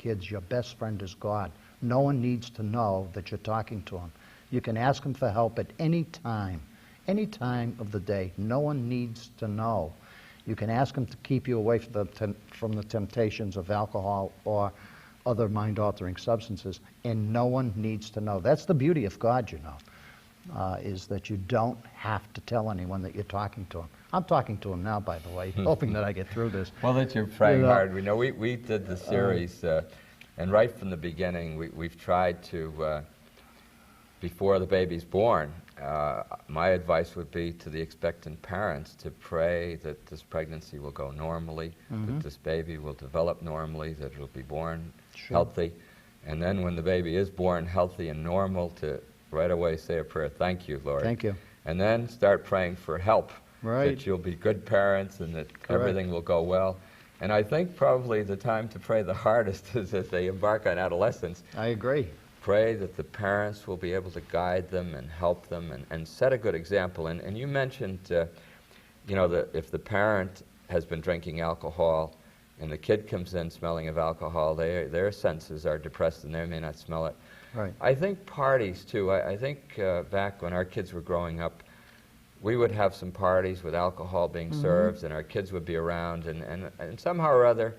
kids, your best friend is God. No one needs to know that you're talking to him. You can ask him for help at any time of the day. No one needs to know. You can ask him to keep you away from the temptations of alcohol or other mind-altering substances, and no one needs to know. That's the beauty of God, you know, is that you don't have to tell anyone that you're talking to him. I'm talking to him now, by the way, hoping that I get through this. Well, that you're praying hard. We know we did the series, and right from the beginning, we've tried to, before the baby's born, my advice would be to the expectant parents to pray that this pregnancy will go normally, that this baby will develop normally, that it will be born healthy, and then when the baby is born healthy and normal, to right away say a prayer, thank you, Lord. Thank you. And then start praying for help, right, that you'll be good parents and that everything will go well. And I think probably the time to pray the hardest is as they embark on adolescence. I agree. Pray that the parents will be able to guide them and help them and set a good example. And you mentioned, you know, that if the parent has been drinking alcohol and the kid comes in smelling of alcohol, their senses are depressed and they may not smell it. Right. I think parties, too. I think back when our kids were growing up, we would have some parties with alcohol being served and our kids would be around, and somehow or other,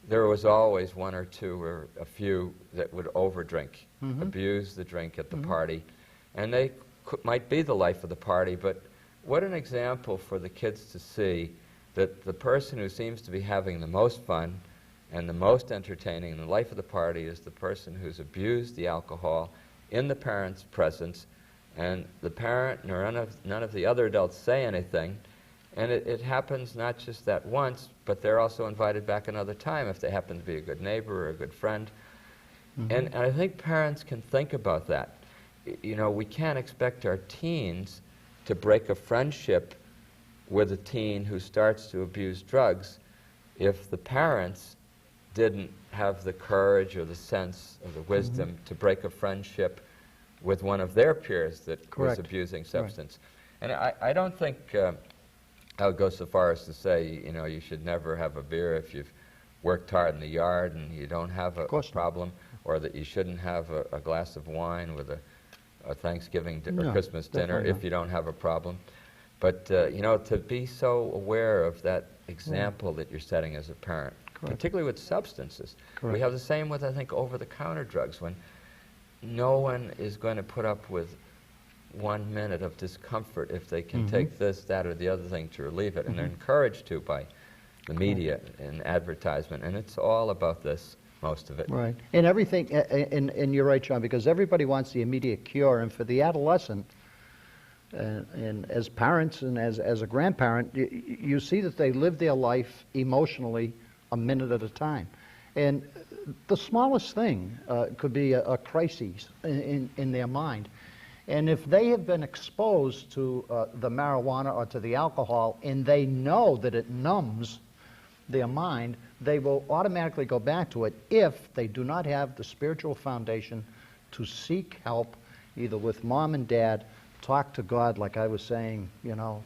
there was always one or two or a few that would overdrink, abuse the drink at the party. And they might be the life of the party, but what an example for the kids to see that the person who seems to be having the most fun and the most entertaining in the life of the party is the person who's abused the alcohol in the parent's presence, and the parent nor none of the other adults say anything. And it happens not just that once, but they're also invited back another time if they happen to be a good neighbor or a good friend. And I think parents can think about that. You know, we can't expect our teens to break a friendship with a teen who starts to abuse drugs if the parents didn't have the courage or the sense or the wisdom to break a friendship with one of their peers that was abusing substance. And I don't think I would go so far as to say, you know, you should never have a beer if you've worked hard in the yard and you don't have a problem, or that you shouldn't have a glass of wine with a Thanksgiving or Christmas dinner if you don't have a problem. But, you know, to be so aware of that example that you're setting as a parent, particularly with substances. We have the same with, I think, over-the-counter drugs, when no one is going to put up with 1 minute of discomfort if they can take this, that, or the other thing to relieve it. And they're encouraged to by the media and advertisement. And it's all about this, most of it. Right. And everything, and you're right, John, because everybody wants the immediate cure. And for the adolescent, and as parents and as a grandparent, you see that they live their life emotionally a minute at a time. And the smallest thing could be a crisis in their mind. And if they have been exposed to the marijuana or to the alcohol and they know that it numbs their mind, they will automatically go back to it if they do not have the spiritual foundation to seek help, either with mom and dad, talk to God, like I was saying, you know.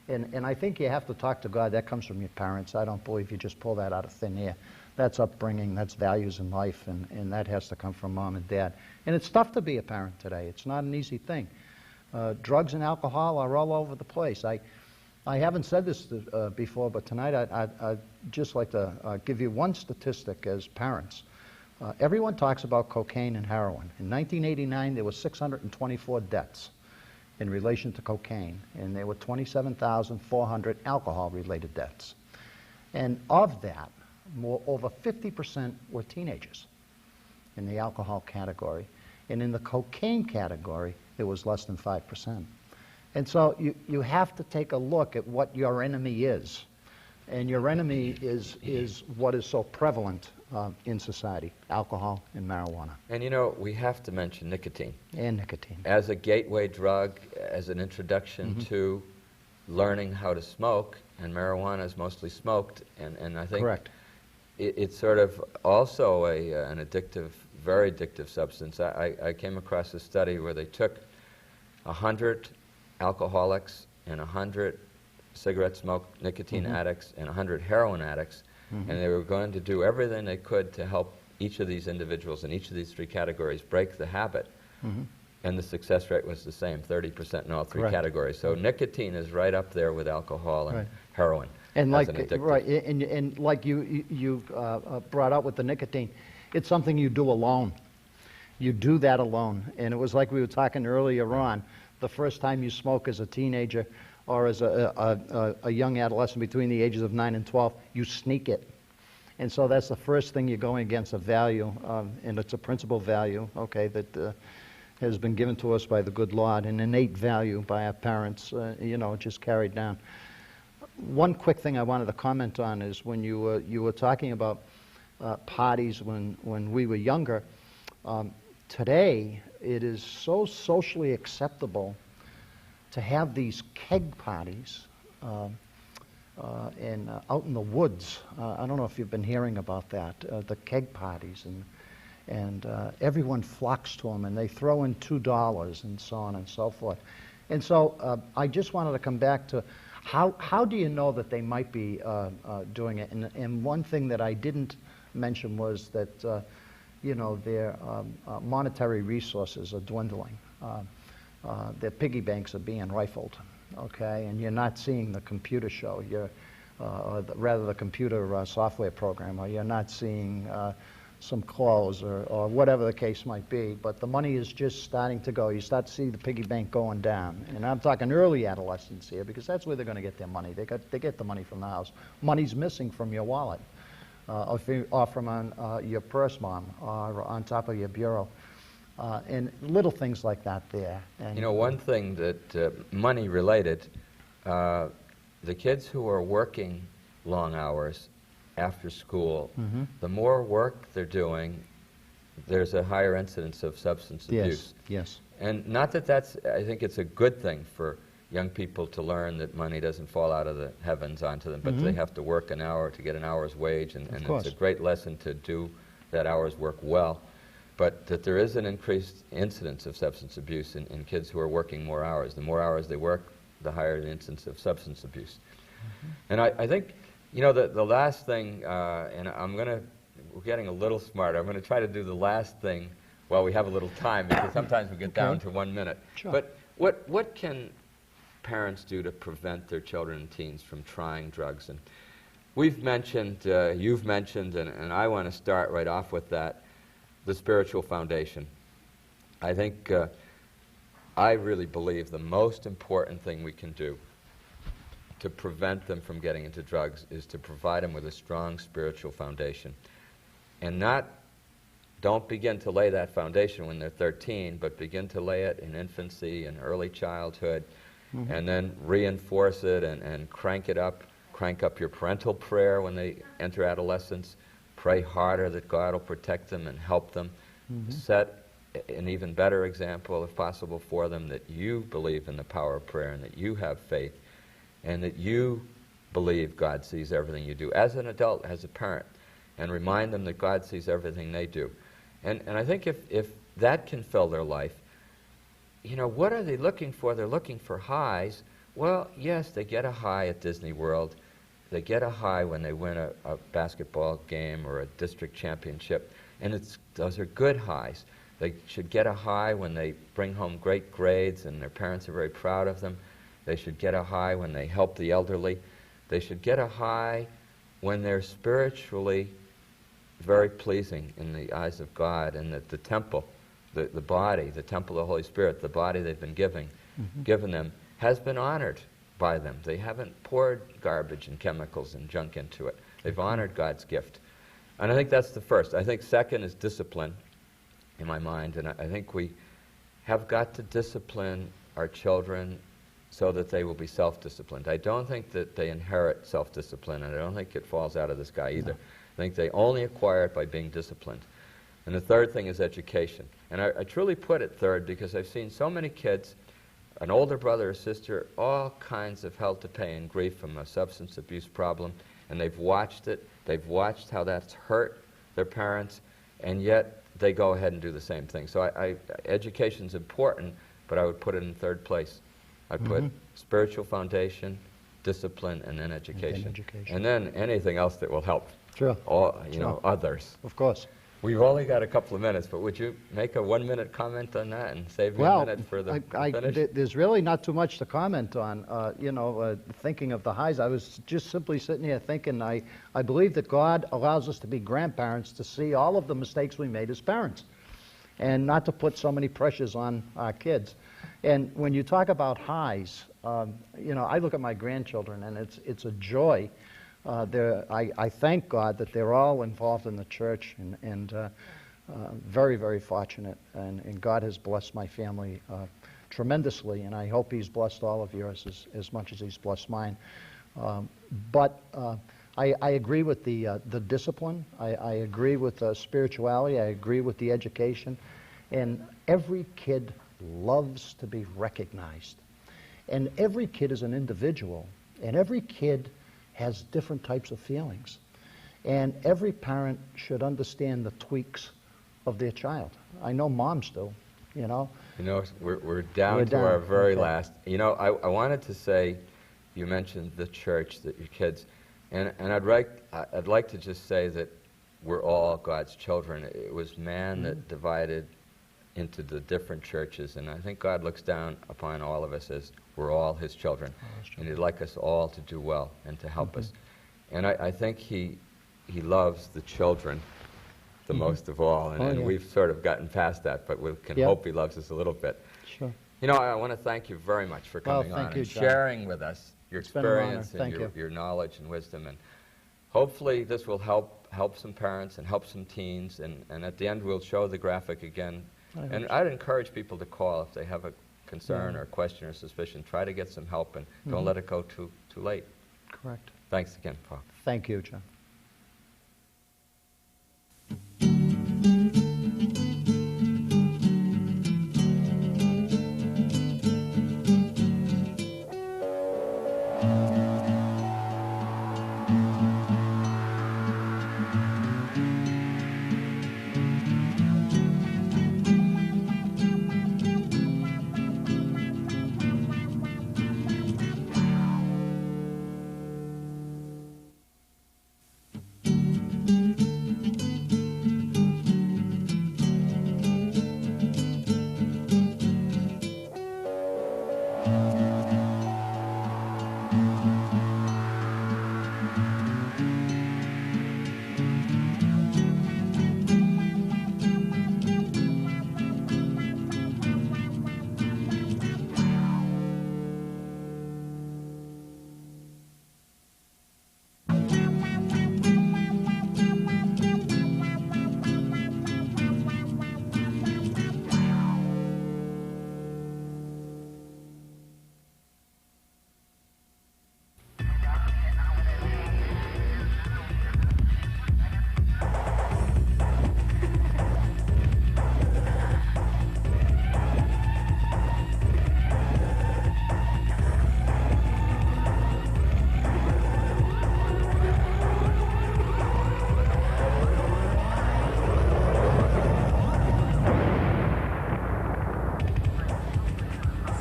And I think you have to talk to God. That comes from your parents. I don't believe you just pull that out of thin air. That's upbringing, that's values in life, and that has to come from mom and dad. And it's tough to be a parent today. It's not an easy thing. Drugs and alcohol are all over the place. I haven't said this before, but tonight I'd just like to give you one statistic as parents. Everyone talks about cocaine and heroin. In 1989, there were 624 deaths in relation to cocaine, and there were 27,400 alcohol-related deaths. And of that, over 50% were teenagers in the alcohol category. And in the cocaine category, it was less than 5%. And so you have to take a look at what your enemy is. And your enemy is what is so prevalent in society, alcohol and marijuana. And you know, we have to mention nicotine. And nicotine. As a gateway drug, as an introduction to learning how to smoke, and marijuana is mostly smoked, and I think it's sort of also an addictive, very addictive substance. I came across a study where they took 100 alcoholics and 100 cigarette smoke nicotine addicts and 100 heroin addicts, and they were going to do everything they could to help each of these individuals in each of these three categories break the habit, and the success rate was the same, 30% in all three Correct. categories. So nicotine is right up there with alcohol and Right. heroin. And as like, an addictive. right, and like you brought out with the nicotine, it's something you do alone. You do that alone. And it was like we were talking earlier on, the first time you smoke as a teenager or as a young adolescent between the ages of 9 and 12, you sneak it. And so that's the first thing you're going against, a value, and it's a principal value, okay, that has been given to us by the good Lord, an innate value by our parents, just carried down. One quick thing I wanted to comment on is when you were talking about parties when we were younger. Today, it is so socially acceptable to have these keg parties out in the woods. I don't know if you've been hearing about that, the keg parties, and everyone flocks to them, and they throw in $2 and so on and so forth. And so I just wanted to come back to how do you know that they might be doing it? And one thing that I didn't mention was that their monetary resources are dwindling. Their piggy banks are being rifled, okay? And you're not seeing the computer show, rather the computer software program, or you're not seeing some clothes or whatever the case might be, but the money is just starting to go. You start to see the piggy bank going down. And I'm talking early adolescence here, because that's where they're going to get their money. They get the money from the house. Money's missing from your wallet. Or from your purse, Mom, or on top of your bureau. And little things like that there. And one thing that money related, the kids who are working long hours after school, the more work they're doing, there's a higher incidence of substance abuse. Yes. And not that I think it's a good thing for young people to learn that money doesn't fall out of the heavens onto them, but they have to work an hour to get an hour's wage, and it's a great lesson to do that hour's work well. But that there is an increased incidence of substance abuse in kids who are working more hours. The more hours they work, the higher the incidence of substance abuse. And I think, the last thing, and we're getting a little smarter. I'm going to try to do the last thing while we have a little time, because sometimes we get down to 1 minute. Sure. But what can parents do to prevent their children and teens from trying drugs? And we've mentioned, you've mentioned, and I want to start right off with that, the spiritual foundation. I think, I really believe the most important thing we can do to prevent them from getting into drugs is to provide them with a strong spiritual foundation. And don't begin to lay that foundation when they're 13, but begin to lay it in infancy and early childhood, and then reinforce it and crank it up. Crank up your parental prayer when they enter adolescence. Pray harder that God will protect them and help them. Set an even better example, if possible, for them, that you believe in the power of prayer and that you have faith and that you believe God sees everything you do as an adult, as a parent, and remind them that God sees everything they do. And I think if that can fill their life, what are they looking for? They're looking for highs. Well, yes, they get a high at Disney World. They get a high when they win a basketball game or a district championship. And those are good highs. They should get a high when they bring home great grades and their parents are very proud of them. They should get a high when they help the elderly. They should get a high when they're spiritually very pleasing in the eyes of God, and that the temple, the body, the temple of the Holy Spirit, the body they've been given them, has been honored by them. They haven't poured garbage and chemicals and junk into it. They've honored God's gift. And I think that's the first. I think second is discipline, in my mind, and I think we have got to discipline our children so that they will be self-disciplined. I don't think that they inherit self-discipline, and I don't think it falls out of the sky either. I think they only acquire it by being disciplined. And the third thing is education. And I truly put it third because I've seen so many kids, an older brother or sister, all kinds of hell to pay and grief from a substance abuse problem, and they've watched it. They've watched how that's hurt their parents, and yet they go ahead and do the same thing. So education's important, but I would put it in third place. I'd put spiritual foundation, discipline, and then education. And then anything else that will help. Sure. All, others. Of course. We've only got a couple of minutes, but would you make a 1-minute comment on that and save me a Well, minute for the finish? there's really not too much to comment on. Thinking of the highs, I was just simply sitting here thinking, I believe that God allows us to be grandparents to see all of the mistakes we made as parents and not to put so many pressures on our kids. And when you talk about highs, I look at my grandchildren and it's a joy. I thank God that they're all involved in the church and very, very fortunate. And God has blessed my family tremendously, and I hope He's blessed all of yours as much as He's blessed mine. But I agree with the discipline. I agree with the spirituality. I agree with the education. And every kid loves to be recognized. And every kid is an individual. And every kid has different types of feelings. And every parent should understand the tweaks of their child. I know moms do, We're down to our very last. I wanted to say, you mentioned the church, that your kids, and I'd like to just say that we're all God's children. It was man that divided into the different churches, and I think God looks down upon all of us as we're all His children, and He'd like us all to do well and to help us. And I think He loves the children the most of all, and we've sort of gotten past that, but we can hope He loves us a little bit. Sure. I want to thank you very much for coming on and sharing with us your experience and your knowledge and wisdom, and hopefully this will help some parents and help some teens, and at the end we'll show the graphic again. And I'd encourage people to call if they have a concern or question or suspicion. Try to get some help and don't let it go too late. Correct. Thanks again, Paul. Thank you, John.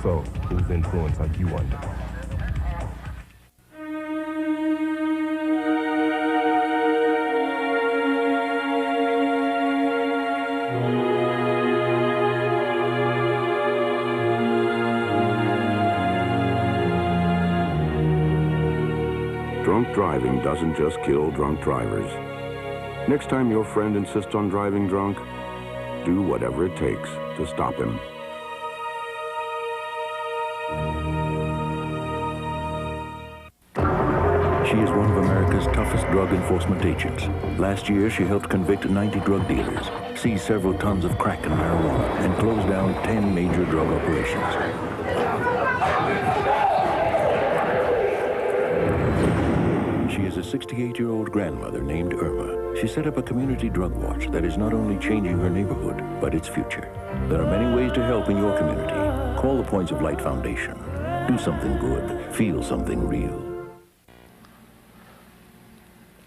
So, whose influence are you under? Drunk driving doesn't just kill drunk drivers. Next time your friend insists on driving drunk, do whatever it takes to stop him. She is one of America's toughest drug enforcement agents. Last year, she helped convict 90 drug dealers, seize several tons of crack and marijuana, and close down 10 major drug operations. She is a 68-year-old grandmother named Irma. She set up a community drug watch that is not only changing her neighborhood, but its future. There are many ways to help in your community. Call the Points of Light Foundation. Do something good. Feel something real.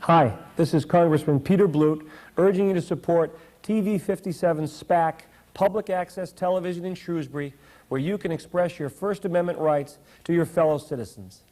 Hi, this is Congressman Peter Blute urging you to support TV 57 SPAC, public access television in Shrewsbury, where you can express your First Amendment rights to your fellow citizens.